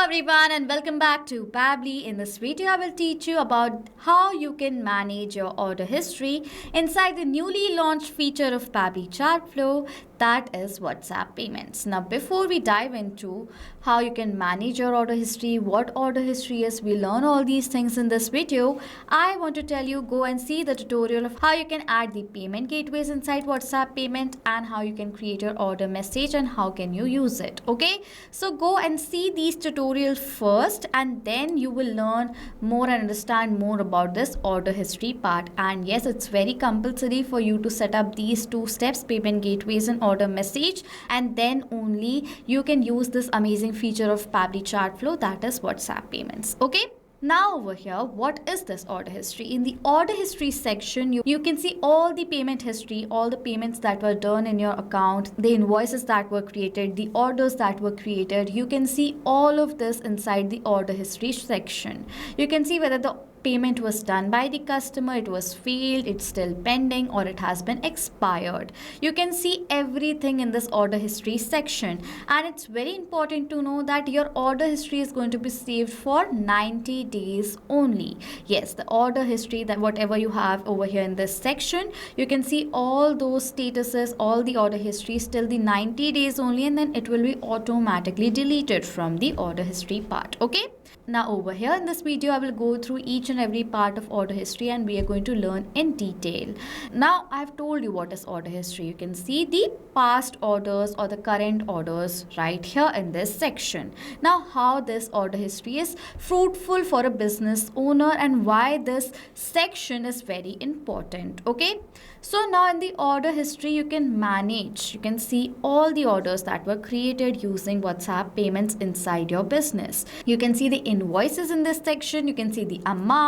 everyone and welcome back to Pabbly. In this video, I will teach you about how you can manage your order history inside the newly launched feature of Pabbly Chatflow, that is WhatsApp payments. Now, before we dive into how you can manage your order history, what order history is, we learn all these things in this video. I want to tell you, go and see the tutorial of how you can add the payment gateways inside WhatsApp payment and how you can create your order message and how can you use it. Okay, so go and see these tutorials first and then you will learn more and understand more about this order history part. And yes, it's very compulsory for you to set up these two steps, payment gateways and order message, and then only you can use this amazing feature of Pabbly Chatflow, that is WhatsApp payments. Okay, now over here, what is this order history? In the order history section, you can see all the payment history, all the payments that were done in your account, the invoices that were created, the orders that were created. You can see all of this inside the order history section. You can see whether the payment was done by the customer, it was failed, it's still pending, or it has been expired. You can see everything in this order history section, and it's very important to know that your order history is going to be saved for 90 days only. Yes, the order history, that whatever you have over here in this section, you can see all those statuses, all the order histories till the 90 days only, and then it will be automatically deleted from the order history part. Okay, now over here in this video, I will go through each and every part of order history and we are going to learn in detail. Now I have told you what is order history. You can see the past orders or the current orders right here in this section. Now how this order history is fruitful for a business owner and why this section is very important. Okay, so now in the order history you can manage, you can see all the orders that were created using WhatsApp payments inside your business. You can see the invoices in this section, you can see the amount,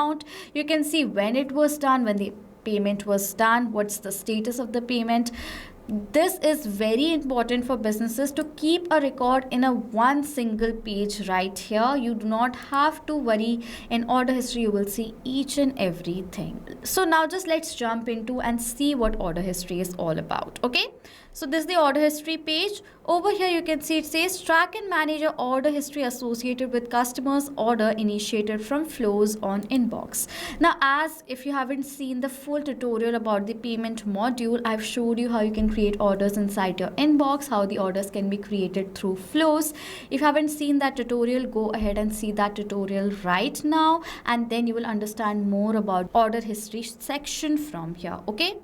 you can see when it was done, when the payment was done, what's the status of the payment. This is very important for businesses to keep a record in a one single page right here. You do not have to worry. In order history you will see each and everything. So now just let's jump into and see what order history is all about. Okay, so this is the order history page. Over here you can see it says track and manage your order history associated with customers order initiated from flows on inbox. Now, as if you haven't seen the full tutorial about the payment module, I've showed you how you can create orders inside your inbox, how the orders can be created through flows. If you haven't seen that tutorial, go ahead and see that tutorial right now and then you will understand more about order history section from here. Okay,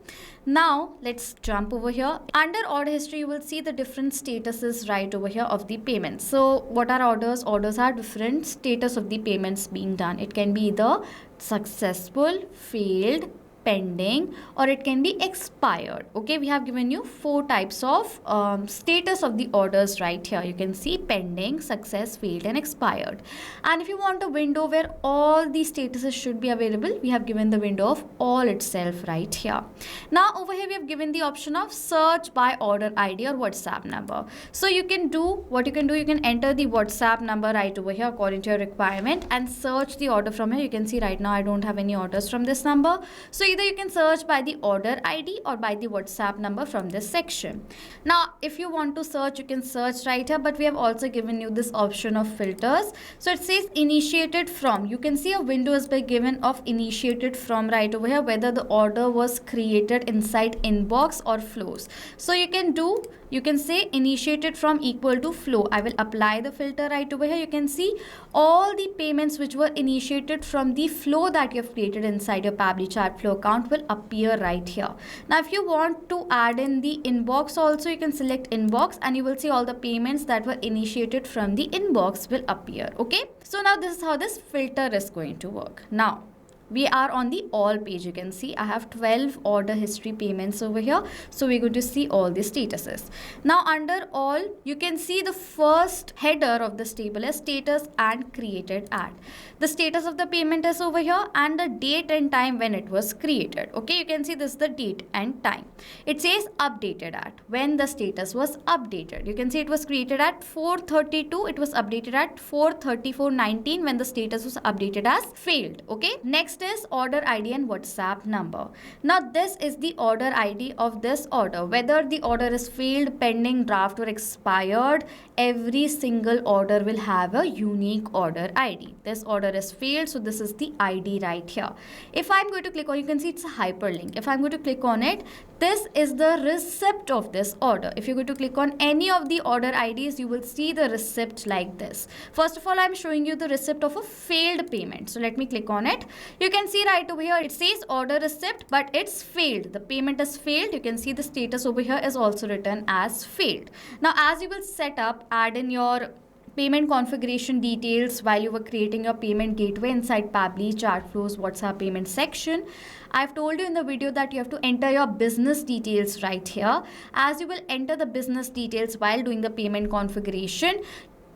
now let's jump over here. Under order history you will see the different statuses right over here of the payments. So what are orders? Orders are different status of the payments being done. It can be either successful, failed, pending, or it can be expired. Okay, we have given you 4 types of status of the orders right here. You can see pending, success, failed and expired. And if you want a window where all these statuses should be available, we have given the window of all itself right here. Now over here we have given the option of search by order ID or WhatsApp number. So you can do what you can do, you can enter the WhatsApp number right over here according to your requirement and search the order from here. You can see right now I don't have any orders from this number, so either you can search by the order ID or by the WhatsApp number from this section. Now if you want to search, you can search right here, but we have also given you this option of filters. So it says initiated from. You can see a window has been given of initiated from right over here, whether the order was created inside inbox or flows. So you can say initiated from equal to flow. I will apply the filter right over here. You can see all the payments which were initiated from the flow that you have created inside your Pabbly Chatflow account will appear right here. Now if you want to add in the inbox also, you can select inbox and you will see all the payments that were initiated from the inbox will appear. Okay, so now this is how this filter is going to work. Now we are on the all page. You can see I have 12 order history payments over here, so we're going to see all the statuses. Now under all, you can see the first header of this table is status and created at. The status of the payment is over here and the date and time when it was created. Okay, you can see this is the date and time. It says updated at, when the status was updated. You can see it was created at 4:32, it was updated at 4:34:19 when the status was updated as failed. Okay, next Next is order ID and WhatsApp number. Now this is the order ID of this order. Whether the order is failed, pending, draft or expired, every single order will have a unique order ID. This order is failed, so this is the ID right here. If I'm going to click on, you can see it's a hyperlink. If I'm going to click on it, this is the receipt of this order. If you're going to click on any of the order IDs, you will see the receipt like this. First of all, I'm showing you the receipt of a failed payment. So let me click on it. You can see right over here, it says order receipt, but it's failed. The payment is failed. You can see the status over here is also written as failed. Now, as you will set up, add in your payment configuration details while you were creating your payment gateway inside Pabbly Chatflow's WhatsApp payment section. I've told you in the video that you have to enter your business details right here. As you will enter the business details while doing the payment configuration,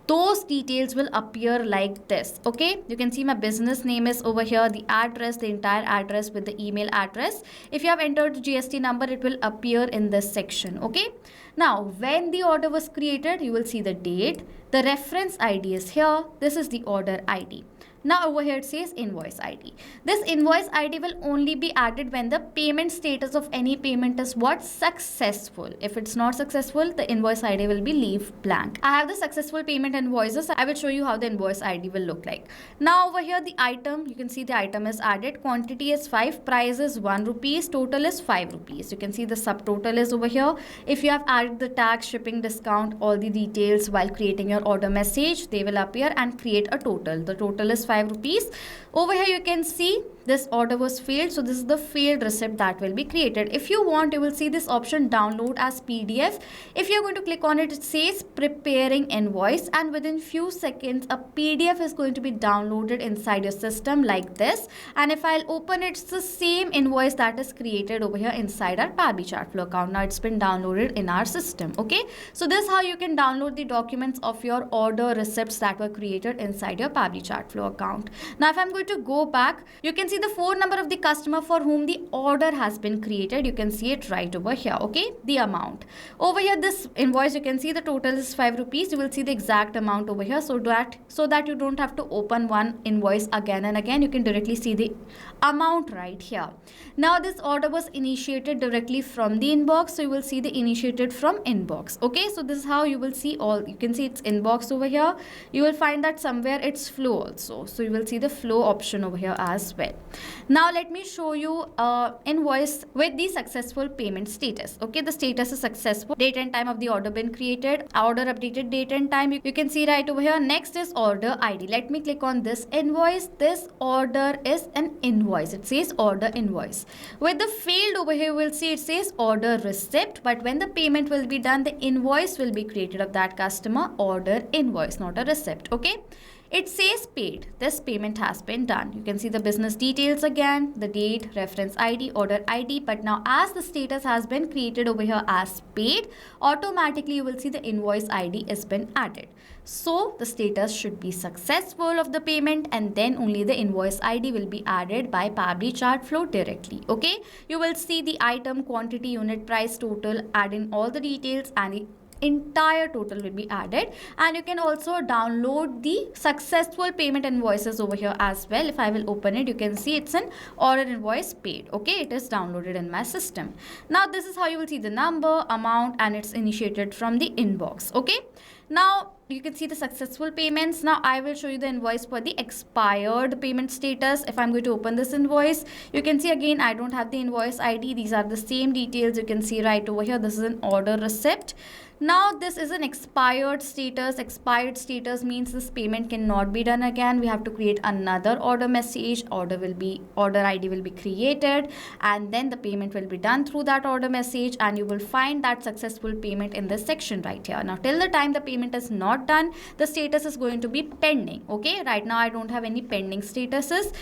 those details will appear like this. Okay, you can see my business name is over here, the address, the entire address with the email address. If you have entered the GST number, it will appear in this section. Okay, now when the order was created, you will see the date. The reference ID is here. This is the order ID. Now over here it says invoice ID. This invoice ID will only be added when the payment status of any payment is what? Successful. If it's not successful, the invoice ID will be leave blank. I have the successful payment invoices. I will show you how the invoice ID will look like. Now over here the item, you can see the item is added. Quantity is 5, price is 1 rupees, total is 5 rupees. You can see the subtotal is over here. If you have added the tax, shipping, discount, all the details while creating your order message, they will appear and create a total. The total is 5 rupees. Over here you can see this order was failed, so this is the failed receipt that will be created. If you want, you will see this option download as PDF. If you're going to click on it, it says preparing invoice, and within few seconds a PDF is going to be downloaded inside your system like this. And if I'll open it, it's the same invoice that is created over here inside our Pabbly Chatflow account. Now it's been downloaded in our system. Okay, so this is how you can download the documents of your order receipts that were created inside your Pabbly Chatflow account. Now if I'm going to go back, you can see the phone number of the customer for whom the order has been created. You can see it right over here. Okay, the amount over here, this invoice, you can see the total is 5 rupees. You will see the exact amount over here, so that you don't have to open one invoice again and again. You can directly see the amount right here. Now this order was initiated directly from the inbox, so you will see the initiated from inbox. Okay, so this is how you will see all. You can see it's inbox over here. You will find that somewhere it's flow also, so you will see the flow option over here as well. Now let me show you invoice with the successful payment status. Okay, the status is successful, date and time of the order been created, order updated, date and time, you can see right over here. Next is order ID. Let me click on this invoice. This order is an invoice. It says order invoice. With the field over here, we'll see it says order receipt, but when the payment will be done, the invoice will be created of that customer, order invoice, not a receipt. Okay, it says paid. This payment has been done. You can see the business details again, the date, reference ID, order ID. But now as the status has been created over here as paid, automatically you will see the invoice ID has been added. So the status should be successful of the payment, and then only the invoice ID will be added by Pabbly Chatflow directly. Okay, you will see the item, quantity, unit price, total, add in all the details, and the entire total will be added. And you can also download the successful payment invoices over here as well. If I will open it, you can see it's an order invoice paid. Okay, it is downloaded in my system. Now this is how you will see the number, amount, and it's initiated from the inbox. Okay, now you can see the successful payments. Now I will show you the invoice for the expired payment status. If I'm going to open this invoice, you can see again I don't have the invoice ID. These are the same details. You can see right over here, this is an order receipt. Now this is an expired status. Expired status means this payment cannot be done again. We have to create another order message. Order ID will be created, and then the payment will be done through that order message, and you will find that successful payment in this section right here. Now till the time the payment is not done, the status is going to be pending. Okay, right now I don't have any pending statuses.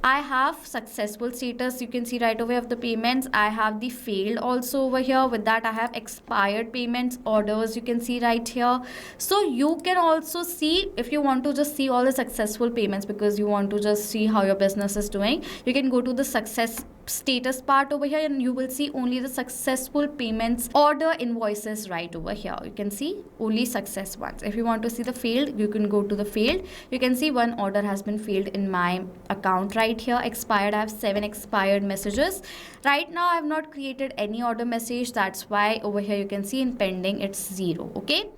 I have successful status. You can see right away of the payments. I have the failed also over here. With that I have expired payments, orders, you can see right here. So you can also see, if you want to just see all the successful payments because you want to just see how your business is doing, you can go to the success status part over here, and you will see only the successful payments order invoices right over here. You can see only success ones. If you want to see the failed, you can go to the failed. You can see one order has been failed in my account right here. Expired, I have 7 expired messages. Right now I have not created any order message, that's why over here you can see in pending it's 0. Okay,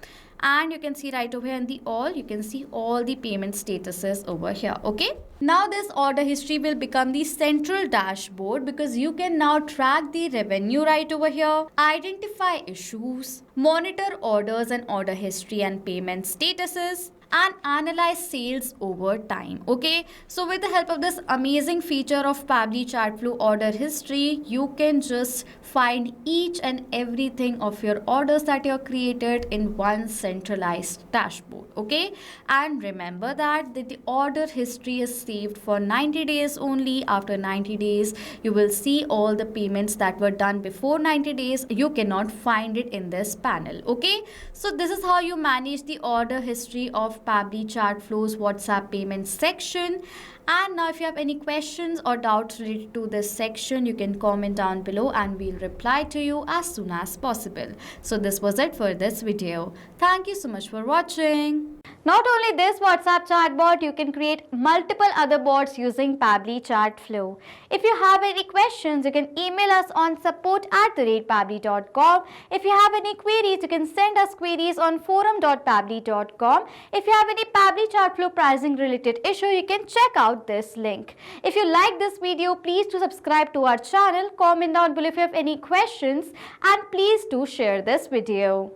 and you can see right over here in the all, you can see all the payment statuses over here. Okay, now this order history will become the central dashboard, because you can now track the revenue right over here, identify issues, monitor orders and order history and payment statuses, and analyze sales over time. Okay, so with the help of this amazing feature of Pabbly Chatflow order history, you can just find each and everything of your orders that you have created in one centralized dashboard. Okay, and remember that the order history is saved for 90 days only. After 90 days you will see all the payments that were done before 90 days. You cannot find it in this panel. Okay, so this is how you manage the order history of Pabbly Chatflow's WhatsApp payments section. And now if you have any questions or doubts related to this section, you can comment down below and we'll reply to you as soon as possible. So this was it for this video. Thank you so much for watching. Not only this WhatsApp chatbot, you can create multiple other bots using Pabbly Chatflow. If you have any questions, you can email us on support@pabbly.com. If you have any queries, you can send us queries on forum.pabbly.com. If you have any Pabbly Chatflow pricing related issue, you can check out this link. If you like this video, please do subscribe to our channel, comment down below if you have any questions, and please do share this video.